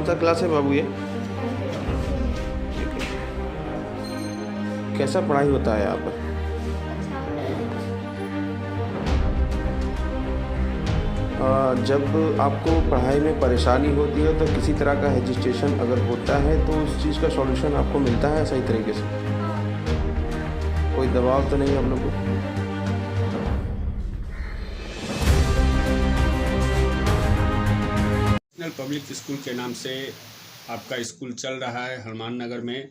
कौन सा क्लास है बाबू ये? कैसा पढ़ाई होता है यहाँ पर? जब आपको पढ़ाई में परेशानी होती है तो किसी तरह का हेजिटेशन अगर होता है तो उस चीज़ का सॉल्यूशन आपको मिलता है सही तरीके से? कोई दबाव तो नहीं आप लोग को? नेशनल पब्लिक स्कूल के नाम से आपका स्कूल चल रहा है हनुमान नगर में।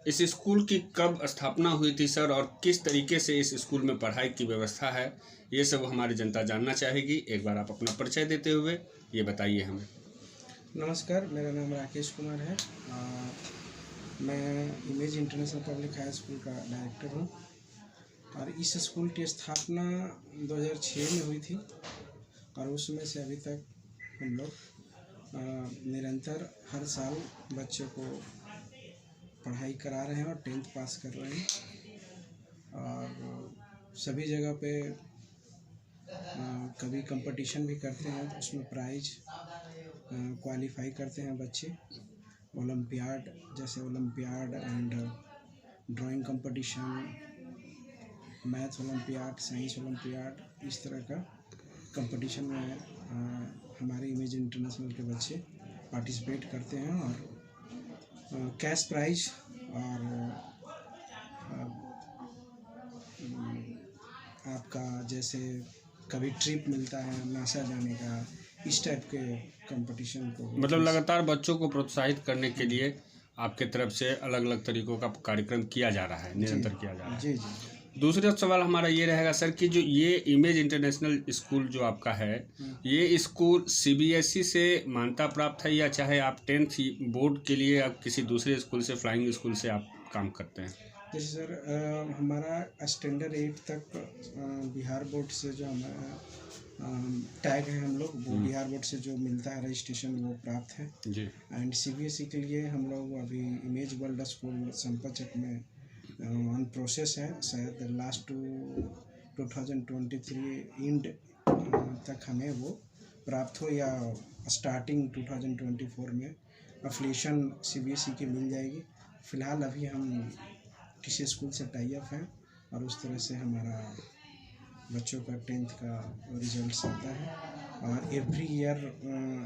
इस स्कूल की कब स्थापना हुई थी सर, और किस तरीके से इस स्कूल में पढ़ाई की व्यवस्था है, ये सब हमारी जनता जानना चाहेगी। एक बार आप अपना परिचय देते हुए ये बताइए हमें। नमस्कार, मेरा नाम राकेश कुमार है। मैं image international public high school का डायरेक्टर हूँ और इस स्कूल की स्थापना 2006 में हुई थी और उस समय से अभी तक हम लोग निरंतर हर साल बच्चों को पढ़ाई करा रहे हैं और 10th पास कर रहे हैं। और सभी जगह पे कभी कंपटीशन भी करते हैं तो उसमें प्राइज क्वालिफाई करते हैं बच्चे। ओलंपियाड जैसे olympiad and drawing competition, math olympiad, science olympiad, इस तरह का कंपटीशन में हमारे इमेज इंटरनेशनल के बच्चे पार्टिसिपेट करते हैं और कैश प्राइज और आपका जैसे कभी ट्रिप मिलता है नासा जाने का, इस टाइप के कंपटीशन को मतलब लगातार बच्चों को प्रोत्साहित करने के लिए आपके तरफ से अलग अलग तरीक़ों का कार्यक्रम किया जा रहा है, निरंतर किया जा रहा है। जी जी। दूसरा सवाल हमारा ये रहेगा सर कि जो ये इमेज इंटरनेशनल स्कूल जो आपका है, ये स्कूल सीबीएसई से मान्यता प्राप्त है या चाहे आप 10th बोर्ड के लिए आप किसी दूसरे स्कूल से, फ्लाइंग स्कूल से आप काम करते हैं? जैसे सर हमारा स्टैंडर्ड 8 तक बिहार बोर्ड से जो हमारा टैग है हम लोग वो बिहार बोर्ड से जो मिलता है रजिस्ट्रेशन वो प्राप्त है जी। एंड सीबीएसई के लिए हम लोग अभी इमेज वर्ल्ड स्कूल संपचक में ऑन प्रोसेस है। शायद लास्ट 2023 इंड तक हमें वो प्राप्त हो या स्टार्टिंग 2024 में एफिलिएशन सीबीएसई की मिल जाएगी। फ़िलहाल अभी हम किसी स्कूल से टाई अप हैं और उस तरह से हमारा बच्चों का 10th का रिजल्ट आता है और एवरी ईयर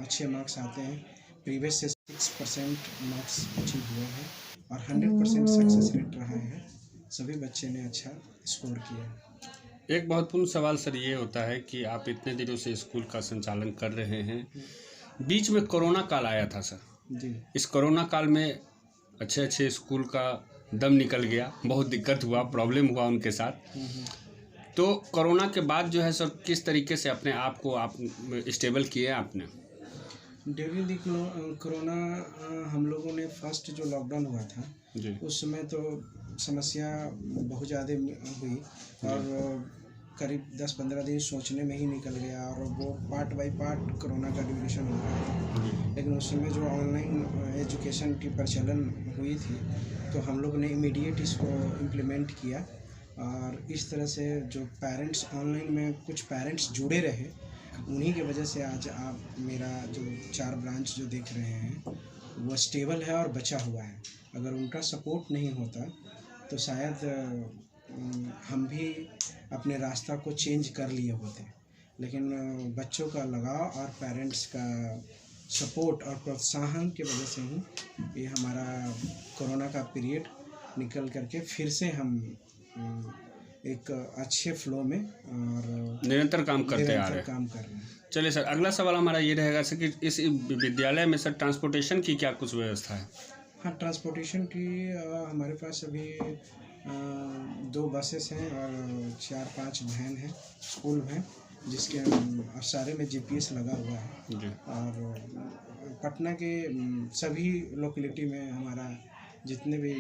अच्छे मार्क्स आते हैं। प्रीवियस से 6% मार्क्स अचीव हुआ है और 100% सक्सेस रेट रहा है। सभी बच्चे ने अच्छा स्कोर किया है। एक महत्वपूर्ण सवाल सर ये होता है कि आप इतने दिनों से स्कूल का संचालन कर रहे हैं, बीच में कोरोना काल आया था सर जी। इस कोरोना काल में अच्छे स्कूल का दम निकल गया, बहुत दिक्कत हुआ, प्रॉब्लम हुआ उनके साथ। तो कोरोना के बाद जो है सर किस तरीके से अपने आप को आप स्टेबल किए आपने? ड्यूरिंग द कोरोना हम लोगों ने फर्स्ट जो लॉकडाउन हुआ था जी। उस समय तो समस्या बहुत ज़्यादा हुई और करीब 10-15 दिन सोचने में ही निकल गया और वो पार्ट बाय पार्ट कोरोना का ड्यूरेशन हो रहा था। लेकिन उस समय जो ऑनलाइन एजुकेशन की प्रचलन हुई थी तो हम लोग ने इमीडिएट इसको इम्प्लीमेंट किया और इस तरह से जो पेरेंट्स ऑनलाइन में कुछ पेरेंट्स जुड़े रहे, उन्हीं की वजह से आज आप मेरा जो 4 ब्रांच जो देख रहे हैं वो स्टेबल है और बचा हुआ है। अगर उनका सपोर्ट नहीं होता तो शायद हम भी अपने रास्ता को चेंज कर लिए होते। लेकिन बच्चों का लगाव और पेरेंट्स का सपोर्ट और प्रोत्साहन की वजह से ही ये हमारा कोरोना का पीरियड निकल करके फिर से हम एक अच्छे फ्लो में और निरंतर काम करते आ रहे हैं। चलिए सर, अगला सवाल हमारा ये रहेगा सर कि इस विद्यालय में सर ट्रांसपोर्टेशन की क्या कुछ व्यवस्था है? हाँ, ट्रांसपोर्टेशन की हमारे पास अभी 2 बसेस हैं और 4-5 वैन हैं, स्कूल वैन, जिसके सारे में जीपीएस लगा हुआ है जी। और पटना के सभी लोकेलिटी में हमारा जितने भी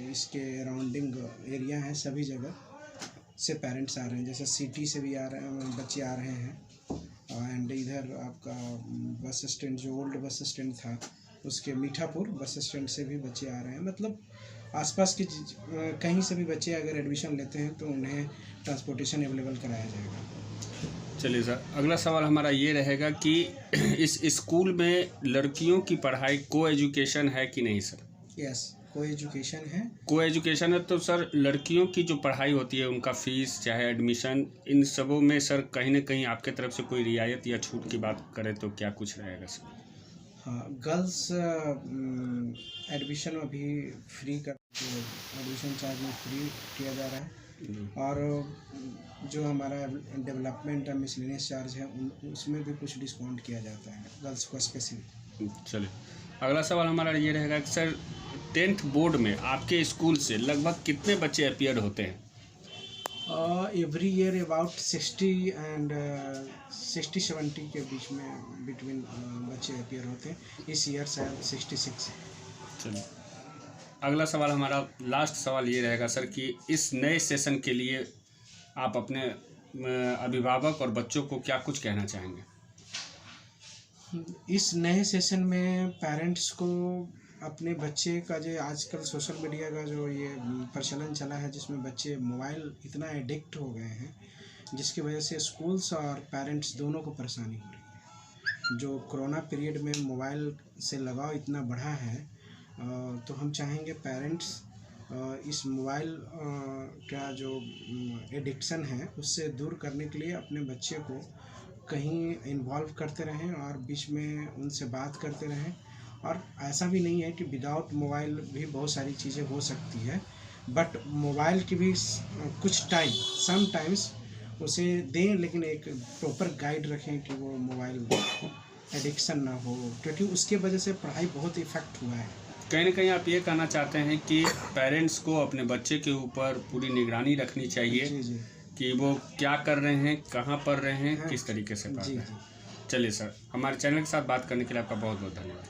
इसके अराउंडिंग एरिया हैं सभी जगह से पेरेंट्स आ रहे हैं। जैसे सिटी से भी आ रहे हैं, बच्चे आ रहे हैं एंड इधर आपका बस स्टैंड जो ओल्ड बस स्टैंड था उसके मीठापुर बस स्टैंड से भी बच्चे आ रहे हैं। मतलब आसपास के कहीं से भी बच्चे अगर एडमिशन लेते हैं तो उन्हें ट्रांसपोर्टेशन अवेलेबल कराया जाएगा। चलिए सर, अगला सवाल हमारा ये रहेगा कि इस स्कूल में लड़कियों की पढ़ाई को एजुकेशन है कि नहीं सर? यस, को एजुकेशन है। को एजुकेशन है तो सर लड़कियों की जो पढ़ाई होती है उनका फीस चाहे एडमिशन इन सबों में सर कहीं ना कहीं आपके तरफ से कोई रियायत या छूट की बात करें तो क्या कुछ रहेगा सर? हाँ, गर्ल्स एडमिशन अभी फ्री कर, एडमिशन चार्ज में फ्री किया जा रहा है। और जो हमारा डेवलपमेंट और मिसलेनियस चार्ज है उसमें भी कुछ डिस्काउंट किया जाता है गर्ल्स को स्पेशली। चलिए, अगला सवाल हमारा ये रहेगा कि सर 10th बोर्ड में आपके स्कूल से लगभग कितने बच्चे अपीयर होते हैं? एवरी ईयर अबाउट 60 एंड 60-70 के बीच में बिटवीन बच्चे अपीयर होते हैं। इस ईयर शायद 66 है। चलिए, अगला सवाल हमारा लास्ट सवाल ये रहेगा सर कि इस नए सेशन के लिए आप अपने अभिभावक और बच्चों को क्या कुछ कहना चाहेंगे? इस नए सेशन में पेरेंट्स को अपने बच्चे का जो आजकल सोशल मीडिया का जो ये प्रचलन चला है जिसमें बच्चे मोबाइल इतना एडिक्ट हो गए हैं जिसकी वजह से स्कूल्स और पेरेंट्स दोनों को परेशानी हो रही है। जो कोरोना पीरियड में मोबाइल से लगाव इतना बढ़ा है तो हम चाहेंगे पेरेंट्स इस मोबाइल का जो एडिक्शन है उससे दूर करने के लिए अपने बच्चे को कहीं इन्वॉल्व करते रहें और बीच में उनसे बात करते रहें। और ऐसा भी नहीं है कि विदाउट मोबाइल भी बहुत सारी चीज़ें हो सकती है, बट मोबाइल की भी कुछ टाइम समटाइम्स उसे दें, लेकिन एक प्रॉपर गाइड रखें कि वो मोबाइल एडिक्शन ना हो, क्योंकि उसके वजह से पढ़ाई बहुत इफ़ेक्ट हुआ है। कहीं ना कहीं आप ये कहना चाहते हैं कि पेरेंट्स को अपने बच्चे के ऊपर पूरी निगरानी रखनी चाहिए। जी जी कि वो क्या कर रहे हैं, कहाँ पढ़ रहे हैं, हाँ, किस तरीके से पढ़ जी रहे हैं। जी। चलिए सर, हमारे चैनल के साथ बात करने के लिए आपका बहुत बहुत धन्यवाद।